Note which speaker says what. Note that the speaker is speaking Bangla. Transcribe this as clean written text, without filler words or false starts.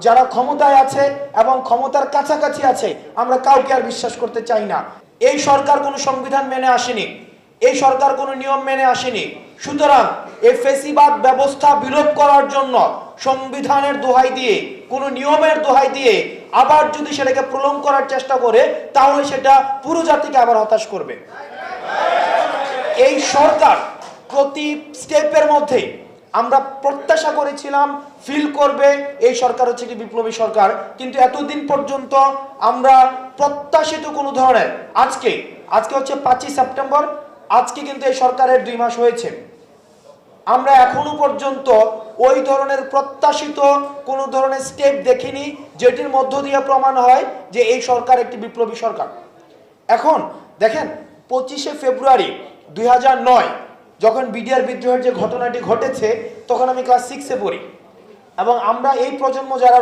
Speaker 1: যারা ক্ষমতায় আছে এবং ক্ষমতার কাছাকাছি আছে আমরা কাউকে আর বিশ্বাস করতে চাই না। এই সরকার কোনো সংবিধান মেনে আসেনি, এই সরকার কোনো নিয়ম মেনে আসেনি। সুতরাং এই ফেসিবাদ ব্যবস্থা বিলোপ করার জন্য সংবিধানের দোহাই দিয়ে, কোনো নিয়মের দোহাই দিয়ে আবার যদি সেটাকে প্রলং করার চেষ্টা করে, তাহলে সেটা পুরো জাতিকে আবার হতাশ করবে। এই সরকার প্রতি স্টেপের মধ্যে আমরা প্রত্যাশা করেছিলাম ফিল করবে এই সরকার হচ্ছে একটি বিপ্লবী সরকার, কিন্তু এতদিন পর্যন্ত আমরা প্রত্যাশিত কোনো ধরনের আজকে হচ্ছে 5ই সেপ্টেম্বর, আজকে কিন্তু এই সরকারের 2 মাস হয়েছে, আমরা এখনো পর্যন্ত ওই ধরনের প্রত্যাশিত কোনো ধরনের স্টেপ দেখিনি যেটির মধ্য দিয়ে প্রমাণ হয় যে এই সরকার একটি বিপ্লবী সরকার। এখন দেখেন 25শে ফেব্রুয়ারি 2009 যখন বিডিআর বিদ্রোহের যে ঘটনাটি ঘটেছে, তখন আমি ক্লাস 6-এ পড়ি এবং আমরা এই প্রজন্ম যারা